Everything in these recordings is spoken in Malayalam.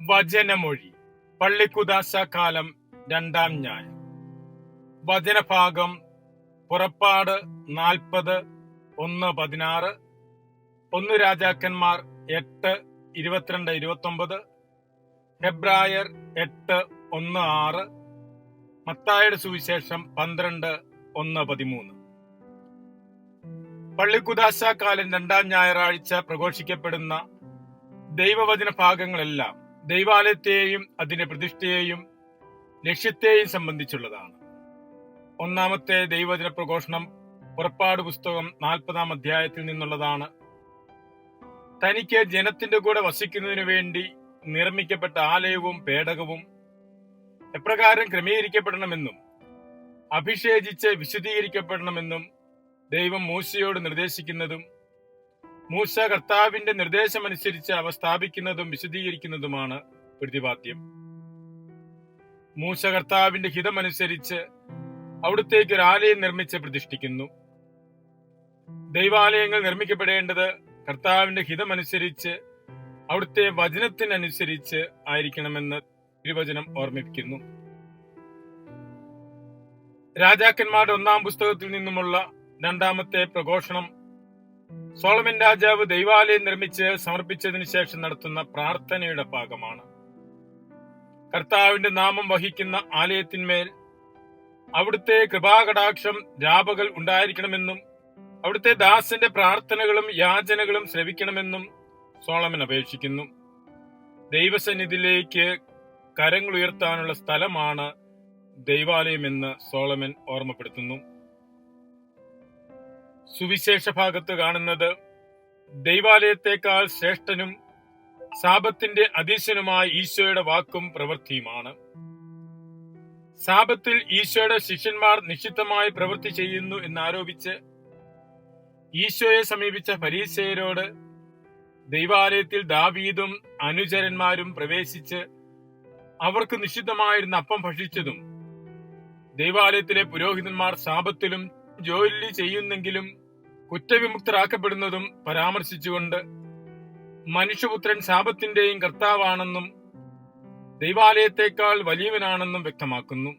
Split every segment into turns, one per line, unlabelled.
വചനമൊഴി പള്ളിക്കുദാശ കാലം 2-ാം ഞായർ. വചനഭാഗം പുറപ്പാട് 40:1-16, 1 രാജാക്കന്മാർ 8:22-29, ഹെബ്രായർ 8:1-6, മത്തായിയുടെ സുവിശേഷം 12:1-13. പള്ളിക്കുദാശ കാലം 2-ാം ഞായറാഴ്ച പ്രഘോഷിക്കപ്പെടുന്ന ദൈവവചന ഭാഗങ്ങളെല്ലാം ദൈവാലയത്തെയും അതിന്റെ പ്രതിഷ്ഠയെയും ലക്ഷ്യത്തെയും സംബന്ധിച്ചുള്ളതാണ്. ഒന്നാമത്തെ ദൈവവചന പ്രഘോഷണം പുറപ്പാട് പുസ്തകം 40-ാം അധ്യായത്തിൽ നിന്നുള്ളതാണ്. തനിക്ക് ജനത്തിന്റെ കൂടെ വസിക്കുന്നതിനു വേണ്ടി നിർമ്മിക്കപ്പെട്ട ആലയവും പേടകവും എപ്രകാരം ക്രമീകരിക്കപ്പെടണമെന്നും അഭിഷേചിച്ച് വിശദീകരിക്കപ്പെടണമെന്നും ദൈവം മൂശയോട് നിർദ്ദേശിക്കുന്നതും മൂശ കർത്താവിന്റെ നിർദ്ദേശമനുസരിച്ച് അവ സ്ഥാപിക്കുന്നതും വിശദീകരിക്കുന്നതുമാണ് പ്രതിപാദ്യം. മൂശ കർത്താവിന്റെ ഹിതമനുസരിച്ച് അവിടുത്തേക്ക് ഒരു ആലയം നിർമ്മിച്ച് പ്രതിഷ്ഠിക്കുന്നു. ദൈവാലയങ്ങൾ നിർമ്മിക്കപ്പെടേണ്ടത് കർത്താവിന്റെ ഹിതമനുസരിച്ച് അവിടുത്തെ വചനത്തിനനുസരിച്ച് ആയിരിക്കണമെന്ന് തിരുവചനം ഓർമ്മിപ്പിക്കുന്നു. രാജാക്കന്മാരുടെ 1-ാം പുസ്തകത്തിൽ നിന്നുമുള്ള 2-ാമത്തെ പ്രഘോഷണം സോളമൻ രാജാവ് ദൈവാലയം നിർമ്മിച്ച് സമർപ്പിച്ചതിനു ശേഷം നടത്തുന്ന പ്രാർത്ഥനയുടെ ഭാഗമാണ്. കർത്താവിന്റെ നാമം വഹിക്കുന്ന ആലയത്തിന്മേൽ അവിടുത്തെ കൃപാകടാക്ഷം രാപകൽ ഉണ്ടായിരിക്കണമെന്നും അവിടുത്തെ ദാസന്റെ പ്രാർത്ഥനകളും യാചനകളും ശ്രവിക്കണമെന്നും സോളമൻ അപേക്ഷിക്കുന്നു. ദൈവസന്നിധിയിലേക്ക് കരങ്ങൾ ഉയർത്താനുള്ള സ്ഥലമാണ് ദൈവാലയമെന്ന് സോളമൻ ഓർമ്മപ്പെടുത്തുന്നു. സുവിശേഷ ഭാഗത്ത് കാണുന്നത് ദൈവാലയത്തെക്കാൾ ശ്രേഷ്ഠനും സാപത്തിന്റെ അധീശനുമായ ഈശോയുടെ വാക്കും പ്രവൃത്തിയുമാണ്. സാപത്തിൽ ഈശോയുടെ ശിഷ്യന്മാർ നിശ്ചിതമായി പ്രവൃത്തി ചെയ്യുന്നു എന്നാരോപിച്ച് ഈശോയെ സമീപിച്ച ഫരീസയരോട് ദൈവാലയത്തിൽ ദാവീദും അനുചരന്മാരും പ്രവേശിച്ച് അവർക്ക് നിശ്ചിതമായിരുന്ന അപ്പം ഭക്ഷിച്ചതും ദൈവാലയത്തിലെ പുരോഹിതന്മാർ സാപത്തിലും ജോലി ചെയ്യുന്നെങ്കിലും കുറ്റവിമുക്തരാക്കപ്പെടുന്നതും പരാമർശിച്ചുകൊണ്ട് മനുഷ്യപുത്രൻ സാപത്തിന്റെയും കർത്താവാണെന്നും ദൈവാലയത്തെക്കാൾ വലിയവനാണെന്നും വ്യക്തമാക്കുന്നു.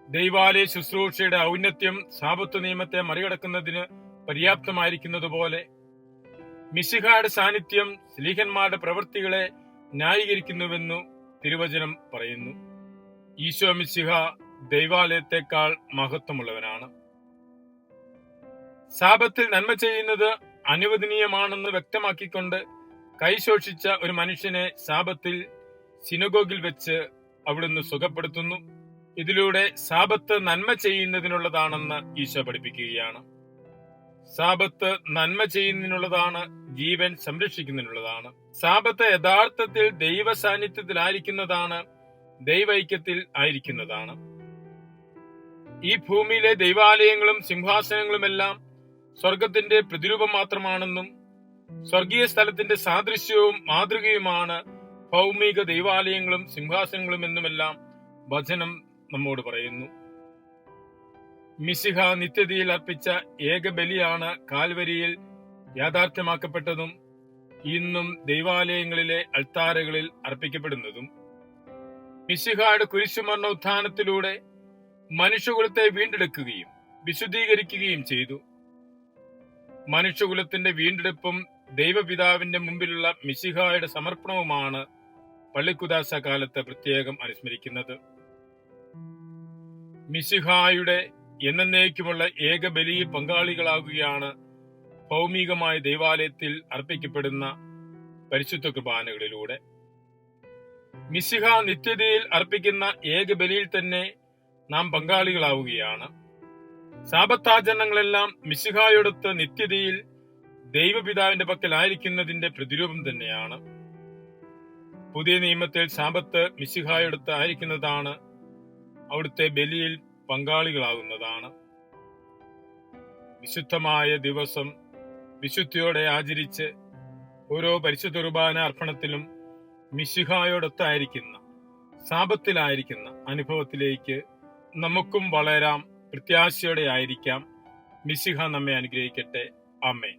ദൈവാലയ ശുശ്രൂഷയുടെ ഔന്നത്യം സാപത്ത് നിയമത്തെ മറികടക്കുന്നതിന് പര്യാപ്തമായിരിക്കുന്നതുപോലെ മിശിഹായുടെ സാന്നിധ്യം സ്ലീഹന്മാരുടെ പ്രവൃത്തികളെ ന്യായീകരിക്കുന്നുവെന്നു തിരുവചനം പറയുന്നു. ഈശോ മിശിഹ ദൈവാലയത്തെക്കാൾ മഹത്വമുള്ളവനാണ്. സാപത്തിൽ നന്മ ചെയ്യുന്നത് അനുവദനീയമാണെന്ന് വ്യക്തമാക്കിക്കൊണ്ട് കൈശോഷിച്ച ഒരു മനുഷ്യനെ സാപത്തിൽ സിനഗോഗിൽ വെച്ച് അവിടുന്ന് സുഖപ്പെടുത്തുന്നു. ഇതിലൂടെ സാപത്ത് നന്മ ചെയ്യുന്നതിനുള്ളതാണെന്ന് ഈശോ പഠിപ്പിക്കുകയാണ്. സാപത്ത് നന്മ ചെയ്യുന്നതിനുള്ളതാണ്, ജീവൻ സംരക്ഷിക്കുന്നതിനുള്ളതാണ്. സാപത്ത് യഥാർത്ഥത്തിൽ ദൈവ സാന്നിധ്യത്തിലായിരിക്കുന്നതാണ്, ദൈവൈക്യത്തിൽ ആയിരിക്കുന്നതാണ്. ഈ ഭൂമിയിലെ ദൈവാലയങ്ങളും സിംഹാസനങ്ങളുമെല്ലാം സ്വർഗത്തിന്റെ പ്രതിരൂപം മാത്രമാണെന്നും സ്വർഗീയ സ്ഥലത്തിന്റെ സാദൃശ്യവും മാതൃകയുമാണ് ഭൗമിക ദൈവാലയങ്ങളും സിംഹാസനങ്ങളും എന്നുമെല്ലാം വചനം നമ്മോട് പറയുന്നു. മിശിഹ നിത്യതയിൽ അർപ്പിച്ച ഏക ബലിയാണ് കാൽവരിയിൽ യാഥാർത്ഥ്യമാക്കപ്പെട്ടതും ഇന്നും ദൈവാലയങ്ങളിലെ അൾത്താരകളിൽ അർപ്പിക്കപ്പെടുന്നതും. മിശിഹായുടെ കുരിശുമരണ ഉത്ഥാനത്തിലൂടെ മനുഷ്യകുലത്തെ വീണ്ടെടുക്കുകയും വിശുദ്ധീകരിക്കുകയും ചെയ്തു. മനുഷ്യകുലത്തിന്റെ വീണ്ടെടുപ്പും ദൈവപിതാവിന്റെ മുമ്പിലുള്ള മിശിഹായുടെ സമർപ്പണവുമാണ് പള്ളിക്കുദാശ കാലത്ത് പ്രത്യേകം അനുസ്മരിക്കുന്നത്. മിശിഹായുടെ എന്നേക്കുമുള്ള ഏക ബലിയിൽ പങ്കാളികളാകുകയാണ് ഭൗമികമായ ദൈവാലയത്തിൽ അർപ്പിക്കപ്പെടുന്ന പരിശുദ്ധ കുർബാനകളിലൂടെ. മിശിഹ നിത്യതയിൽ അർപ്പിക്കുന്ന ഏക ബലിയിൽ തന്നെ നാം പങ്കാളികളാവുകയാണ്. സാപത്താചരണങ്ങളെല്ലാം മിശിഹായോടൊത്ത് നിത്യതയിൽ ദൈവപിതാവിന്റെ പക്കലായിരിക്കുന്നതിന്റെ പ്രതിരൂപം തന്നെയാണ്. പുതിയ നിയമത്തിൽ സാപത്ത് മിശിഹായോടൊത്ത് ആയിരിക്കുന്നതാണ്, അവിടുത്തെ ബലിയിൽ പങ്കാളികളാകുന്നതാണ്. വിശുദ്ധമായ ദിവസം വിശുദ്ധിയോടെ ആചരിച്ച് ഓരോ പരിശുദ്ധ കുർബാന അർപ്പണത്തിലും മിശിഹായോടൊത്തായിരിക്കുന്ന, സാപത്തിലായിരിക്കുന്ന അനുഭവത്തിലേക്ക് നമുക്കും വളരാം, പ്രത്യാശയോടെ ആയിരിക്കാം. മിശിഹ നമ്മെ അനുഗ്രഹിക്കട്ടെ. ആമേൻ.